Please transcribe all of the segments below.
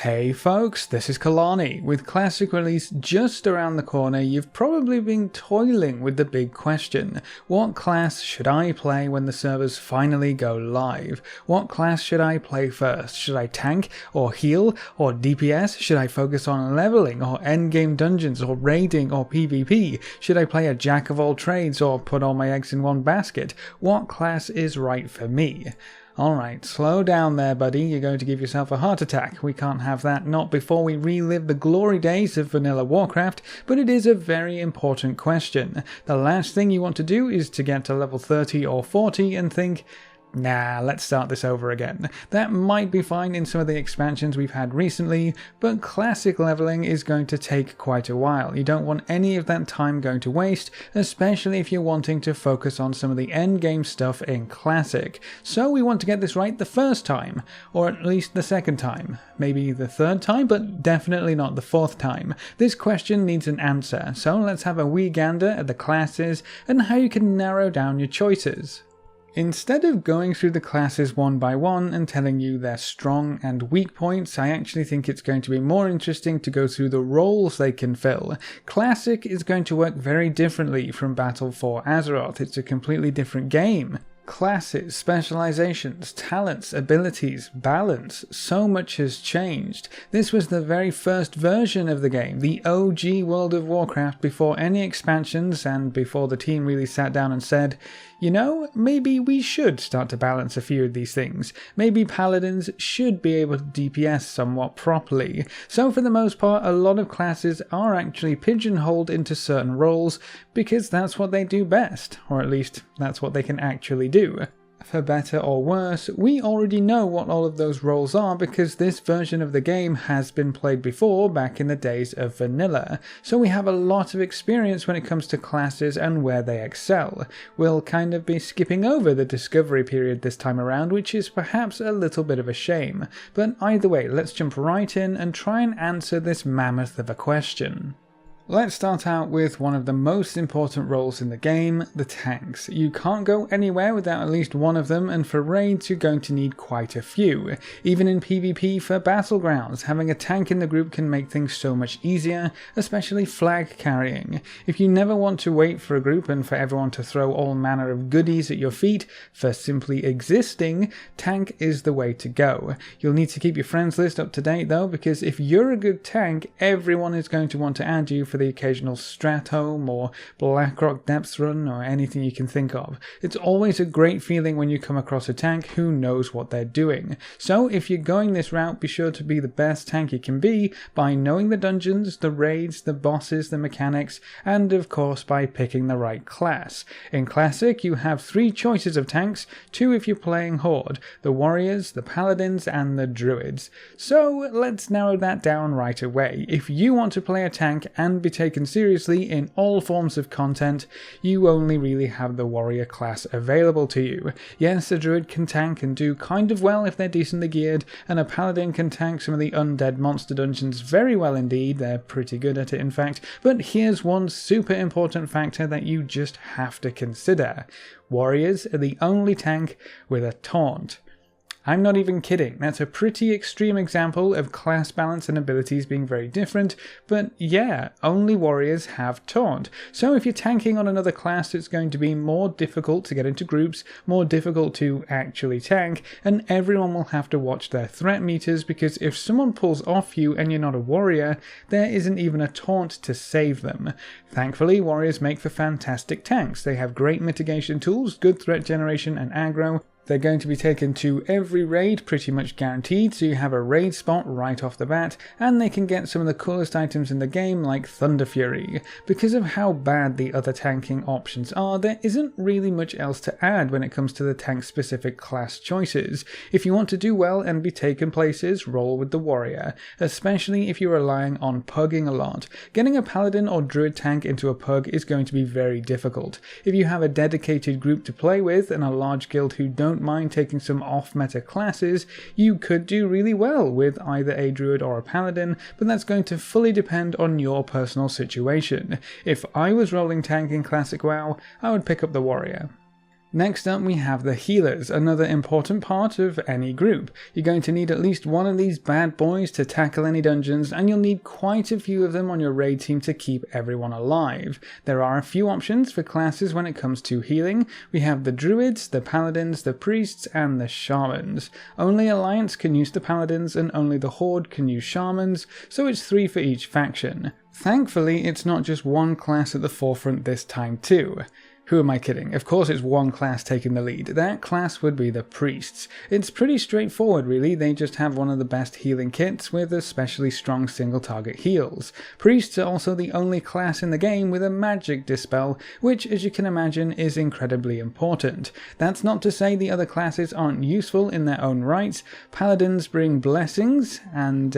Hey folks, this is Kelani. With Classic release just around the corner, you've probably been toiling with the big question. What class should I play when the servers finally go live? What class should I play first? Should I tank or heal or DPS? Should I focus on leveling or endgame dungeons or raiding or PvP? Should I play a jack of all trades or put all my eggs in one basket? What class is right for me? Alright, slow down there buddy, you're going to give yourself a heart attack. We can't have that, not before we relive the glory days of vanilla Warcraft, but it is a very important question. The last thing you want to do is to get to level 30 or 40 and think, nah, let's start this over again. That might be fine in some of the expansions we've had recently, but classic leveling is going to take quite a while. You don't want any of that time going to waste, especially if you're wanting to focus on some of the endgame stuff in classic. So we want to get this right the first time, or at least the second time. Maybe the third time, but definitely not the fourth time. This question needs an answer, so let's have a wee gander at the classes and how you can narrow down your choices. Instead of going through the classes one by one and telling you their strong and weak points, I actually think it's going to be more interesting to go through the roles they can fill. Classic is going to work very differently from Battle for Azeroth. It's a completely different game. Classes, specializations, talents, abilities, balance, so much has changed. This was the very first version of the game, the OG World of Warcraft, before any expansions and before the team really sat down and said, you know, maybe we should start to balance a few of these things. Maybe Paladins should be able to DPS somewhat properly. So for the most part, a lot of classes are actually pigeonholed into certain roles because that's what they do best, or at least that's what they can actually do. For better or worse, we already know what all of those roles are because this version of the game has been played before back in the days of vanilla, so we have a lot of experience when it comes to classes and where they excel. We'll kind of be skipping over the discovery period this time around, which is perhaps a little bit of a shame, but either way, let's jump right in and try and answer this mammoth of a question. Let's start out with one of the most important roles in the game, the tanks. You can't go anywhere without at least one of them, and for raids you're going to need quite a few. Even in PvP for battlegrounds, having a tank in the group can make things so much easier, especially flag carrying. If you never want to wait for a group and for everyone to throw all manner of goodies at your feet for simply existing, tank is the way to go. You'll need to keep your friends list up to date though, because if you're a good tank, everyone is going to want to add you for the occasional Stratome or Blackrock Depths run or anything you can think of. It's always a great feeling when you come across a tank who knows what they're doing. So if you're going this route, be sure to be the best tank you can be by knowing the dungeons, the raids, the bosses, the mechanics, and of course by picking the right class. In Classic you have 3 choices of tanks, 2 if you're playing Horde, the Warriors, the Paladins, and the Druids. So let's narrow that down right away. If you want to play a tank and be taken seriously in all forms of content, you only really have the warrior class available to you. Yes, a druid can tank and do kind of well if they're decently geared, and a paladin can tank some of the undead monster dungeons very well indeed. They're pretty good at it in fact, but here's one super important factor that you just have to consider. Warriors are the only tank with a taunt. I'm not even kidding, that's a pretty extreme example of class balance and abilities being very different, but yeah, only warriors have taunt. So if you're tanking on another class, it's going to be more difficult to get into groups, more difficult to actually tank, and everyone will have to watch their threat meters because if someone pulls off you and you're not a warrior, there isn't even a taunt to save them. Thankfully, warriors make for fantastic tanks. They have great mitigation tools, good threat generation and aggro. They're going to be taken to every raid pretty much guaranteed, so you have a raid spot right off the bat, and they can get some of the coolest items in the game like Thunder Fury. Because of how bad the other tanking options are, there isn't really much else to add when it comes to the tank specific class choices. If you want to do well and be taken places, roll with the warrior, especially if you're relying on pugging a lot. Getting a paladin or druid tank into a pug is going to be very difficult. If you have a dedicated group to play with and a large guild who don't mind taking some off-meta classes, you could do really well with either a druid or a paladin, but that's going to fully depend on your personal situation. If I was rolling tank in Classic WoW, I would pick up the warrior. Next up we have the healers, another important part of any group. You're going to need at least one of these bad boys to tackle any dungeons, and you'll need quite a few of them on your raid team to keep everyone alive. There are a few options for classes when it comes to healing. We have the Druids, the Paladins, the Priests, and the Shamans. Only Alliance can use the Paladins and only the Horde can use Shamans, so it's 3 for each faction. Thankfully, it's not just one class at the forefront this time too. Who am I kidding? Of course it's one class taking the lead. That class would be the Priests. It's pretty straightforward really, they just have one of the best healing kits with especially strong single target heals. Priests are also the only class in the game with a magic dispel, which as you can imagine is incredibly important. That's not to say the other classes aren't useful in their own right. Paladins bring blessings and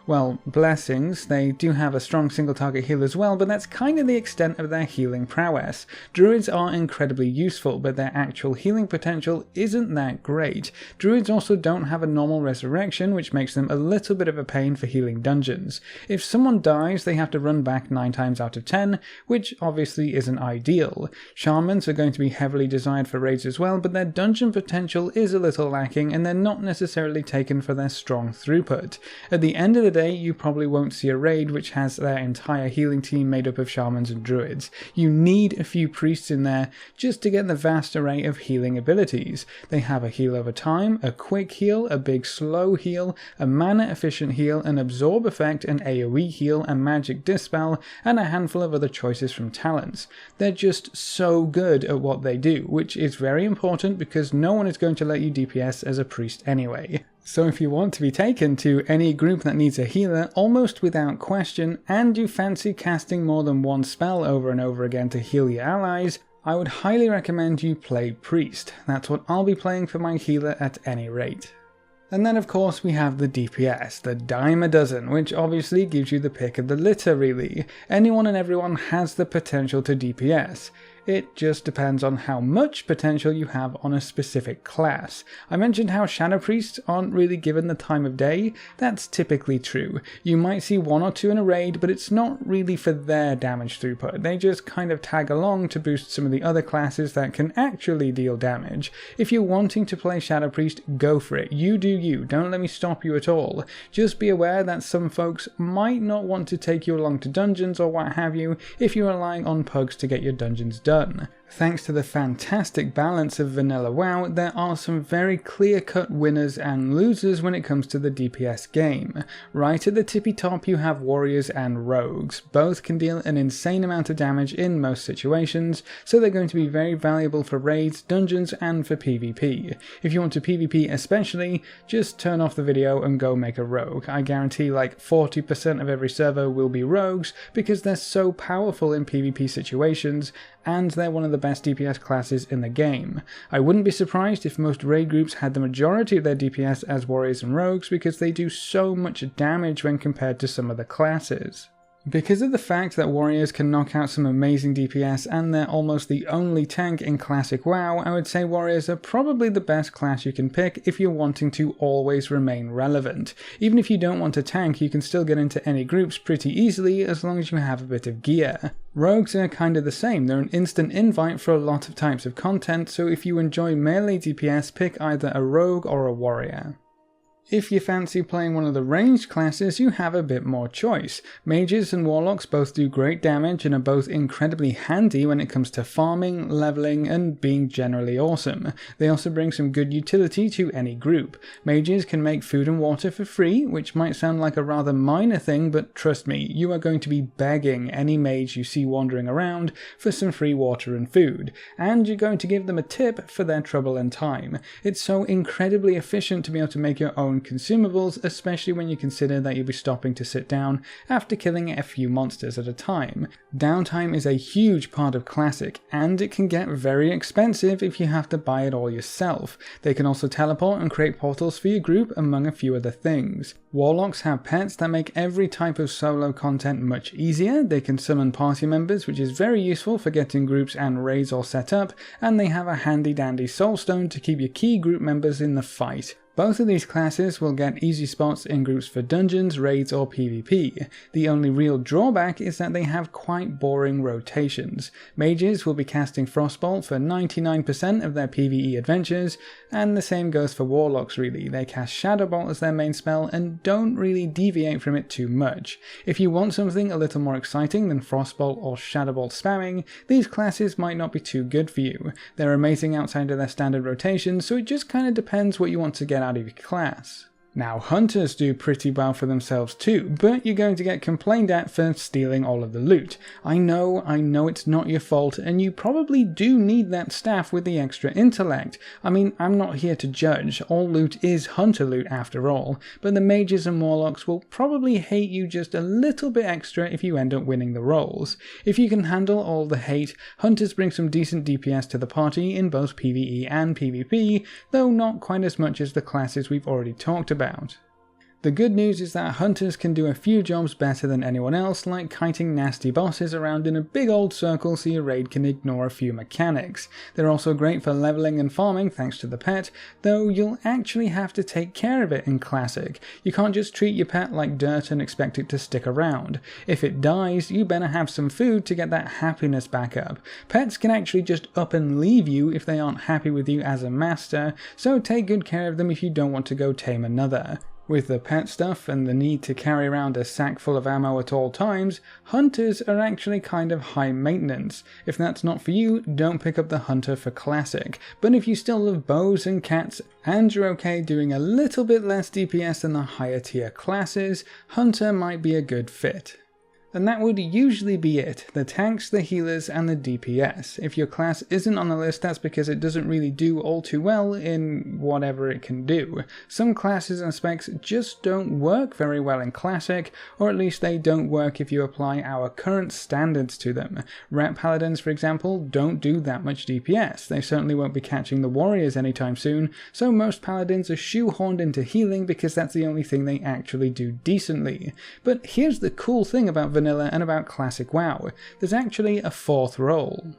well, blessings. They do have a strong single target heal as well, but that's kind of the extent of their healing prowess. Druids are incredibly useful, but their actual healing potential isn't that great. Druids also don't have a normal resurrection, which makes them a little bit of a pain for healing dungeons. If someone dies, they have to run back 9 times out of 10, which obviously isn't ideal. Shamans are going to be heavily desired for raids as well, but their dungeon potential is a little lacking, and they're not necessarily taken for their strong throughput. At the end of the day, you probably won't see a raid which has their entire healing team made up of Shamans and Druids. You need a few Priests in there just to get the vast array of healing abilities. They have a heal over time, a quick heal, a big slow heal, a mana efficient heal, an absorb effect, an AoE heal, a magic dispel, and a handful of other choices from talents. They're just so good at what they do, which is very important because no one is going to let you DPS as a Priest anyway. So if you want to be taken to any group that needs a healer almost without question, and you fancy casting more than one spell over and over again to heal your allies, I would highly recommend you play Priest. That's what I'll be playing for my healer at any rate. And then of course we have the DPS, the dime a dozen, which obviously gives you the pick of the litter really. Anyone and everyone has the potential to DPS. It just depends on how much potential you have on a specific class. I mentioned how Shadow Priests aren't really given the time of day. That's typically true. You might see 1 or 2 in a raid, but it's not really for their damage throughput. They just kind of tag along to boost some of the other classes that can actually deal damage. If you're wanting to play Shadow Priest, go for it. You do you. Don't let me stop you at all. Just be aware that some folks might not want to take you along to dungeons or what have you if you're relying on pugs to get your dungeons done. Thanks to the fantastic balance of vanilla WoW, there are some very clear-cut winners and losers when it comes to the DPS game. Right at the tippy top you have warriors and rogues. Both can deal an insane amount of damage in most situations, so they're going to be very valuable for raids, dungeons, and for PvP. If you want to PvP especially, just turn off the video and go make a rogue. I guarantee like 40% of every server will be rogues because they're so powerful in PvP situations, and they're one of the best DPS classes in the game. I wouldn't be surprised if most raid groups had the majority of their DPS as warriors and rogues because they do so much damage when compared to some other classes. Because of the fact that warriors can knock out some amazing DPS and they're almost the only tank in classic WoW, I would say warriors are probably the best class you can pick if you're wanting to always remain relevant. Even if you don't want a tank, you can still get into any groups pretty easily as long as you have a bit of gear. Rogues are kind of the same, they're an instant invite for a lot of types of content, so if you enjoy melee DPS, pick either a rogue or a warrior. If you fancy playing one of the ranged classes, you have a bit more choice. Mages and warlocks both do great damage and are both incredibly handy when it comes to farming, leveling, and being generally awesome. They also bring some good utility to any group. Mages can make food and water for free, which might sound like a rather minor thing, but trust me, you are going to be begging any mage you see wandering around for some free water and food, and you're going to give them a tip for their trouble and time. It's so incredibly efficient to be able to make your own consumables, especially when you consider that you'll be stopping to sit down after killing a few monsters at a time. Downtime is a huge part of Classic, and it can get very expensive if you have to buy it all yourself. They can also teleport and create portals for your group, among a few other things. Warlocks have pets that make every type of solo content much easier. They can summon party members, which is very useful for getting groups and raids all set up, and they have a handy dandy soulstone to keep your key group members in the fight. Both of these classes will get easy spots in groups for dungeons, raids or PvP. The only real drawback is that they have quite boring rotations. Mages will be casting Frostbolt for 99% of their PvE adventures, and the same goes for Warlocks really. They cast Shadowbolt as their main spell and don't really deviate from it too much. If you want something a little more exciting than Frostbolt or Shadowbolt spamming, these classes might not be too good for you. They're amazing outside of their standard rotations, so it just kind of depends what you want to get out of your class. Now, hunters do pretty well for themselves too, but you're going to get complained at for stealing all of the loot. I know it's not your fault, and you probably do need that staff with the extra intellect. I mean, I'm not here to judge, all loot is hunter loot after all, but the mages and warlocks will probably hate you just a little bit extra if you end up winning the rolls. If you can handle all the hate, hunters bring some decent DPS to the party in both PvE and PvP, though not quite as much as the classes we've already talked about. The good news is that hunters can do a few jobs better than anyone else, like kiting nasty bosses around in a big old circle so your raid can ignore a few mechanics. They're also great for leveling and farming thanks to the pet, though you'll actually have to take care of it in Classic. You can't just treat your pet like dirt and expect it to stick around. If it dies, you better have some food to get that happiness back up. Pets can actually just up and leave you if they aren't happy with you as a master, so take good care of them if you don't want to go tame another. With the pet stuff and the need to carry around a sack full of ammo at all times, hunters are actually kind of high maintenance. If that's not for you, don't pick up the hunter for Classic, but if you still love bows and cats and you're okay doing a little bit less DPS than the higher tier classes, hunter might be a good fit. And that would usually be it, the tanks, the healers and the DPS. If your class isn't on the list, that's because it doesn't really do all too well in whatever it can do. Some classes and specs just don't work very well in Classic, or at least they don't work if you apply our current standards to them. Rat Paladins, for example, don't do that much DPS. They certainly won't be catching the warriors anytime soon, so most Paladins are shoehorned into healing because that's the only thing they actually do decently. But here's the cool thing about Vanilla and about Classic WoW, there's actually a fourth role.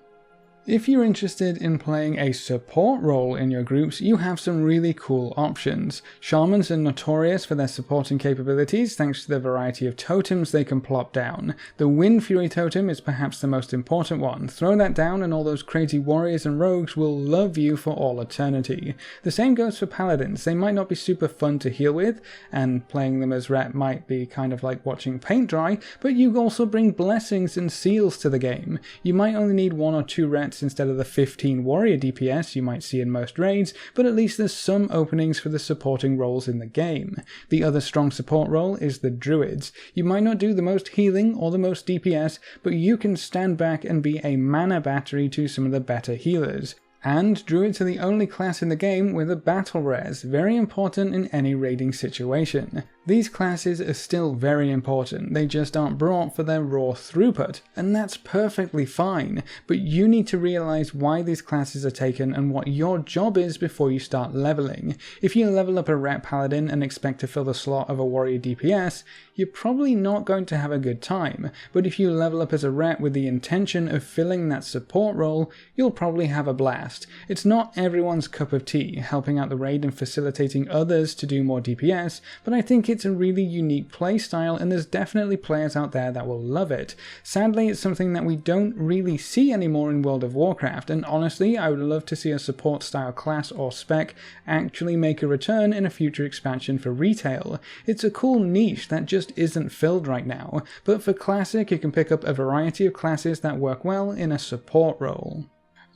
If you're interested in playing a support role in your groups, you have some really cool options. Shamans are notorious for their supporting capabilities thanks to the variety of totems they can plop down. The Wind Fury totem is perhaps the most important one. Throw that down and all those crazy warriors and rogues will love you for all eternity. The same goes for Paladins. They might not be super fun to heal with, and playing them as ret might be kind of like watching paint dry, but you also bring blessings and seals to the game. You might only need 1 or 2 rets instead of the 15 warrior DPS you might see in most raids, but at least there's some openings for the supporting roles in the game. The other strong support role is the Druids. You might not do the most healing or the most DPS, but you can stand back and be a mana battery to some of the better healers. And Druids are the only class in the game with a battle res, very important in any raiding situation. These classes are still very important, they just aren't brought for their raw throughput, and that's perfectly fine, but you need to realize why these classes are taken and what your job is before you start leveling. If you level up a Rat Paladin and expect to fill the slot of a warrior DPS, you're probably not going to have a good time, but if you level up as a Rat with the intention of filling that support role, you'll probably have a blast. It's not everyone's cup of tea, helping out the raid and facilitating others to do more DPS, but I think it's a really unique playstyle and there's definitely players out there that will love it. Sadly, it's something that we don't really see anymore in World of Warcraft, and honestly, I would love to see a support style class or spec actually make a return in a future expansion for retail. It's a cool niche that just isn't filled right now, but for Classic you can pick up a variety of classes that work well in a support role.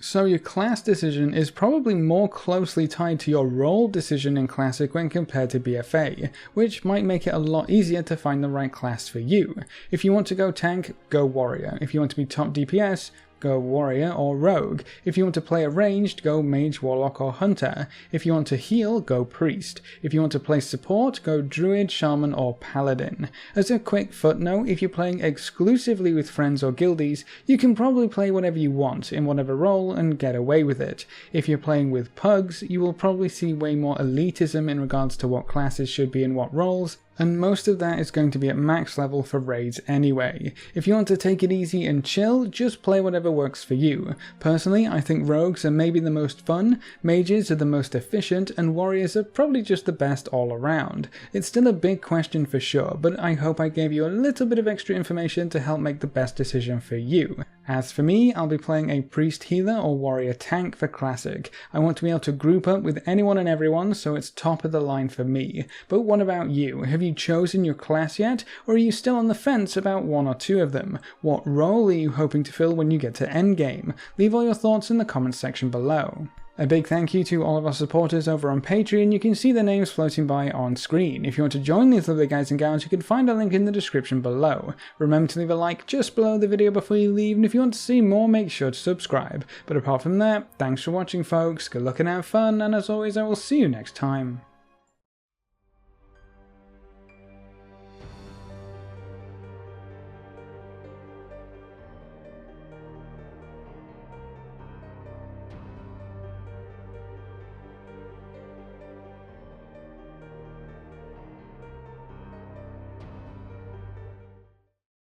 So your class decision is probably more closely tied to your role decision in Classic when compared to BFA, which might make it a lot easier to find the right class for you. If you want to go tank, go warrior. If you want to be top DPS, go warrior or rogue. If you want to play a ranged, go mage, warlock or hunter. If you want to heal, go priest. If you want to play support, go druid, shaman or paladin. As a quick footnote, if you're playing exclusively with friends or guildies, you can probably play whatever you want in whatever role and get away with it. If you're playing with pugs, you will probably see way more elitism in regards to what classes should be in what roles, And most of that is going to be at max level for raids anyway. If you want to take it easy and chill, just play whatever works for you. Personally, I think rogues are maybe the most fun, mages are the most efficient, and warriors are probably just the best all around. It's still a big question for sure, but I hope I gave you a little bit of extra information to help make the best decision for you. As for me, I'll be playing a priest healer or warrior tank for classic. I want to be able to group up with anyone and everyone, so it's top of the line for me. But what about you? Have you chosen your class yet, or are you still on the fence about one or two of them? What role are you hoping to fill when you get to endgame? Leave all your thoughts in the comments section below. A big thank you to all of our supporters over on Patreon. You can see their names floating by on screen. If you want to join these lovely guys and gals, you can find a link in the description below. Remember to leave a like just below the video before you leave, and if you want to see more, make sure to subscribe. But apart from that, thanks for watching folks, good luck and have fun, and as always I will see you next time.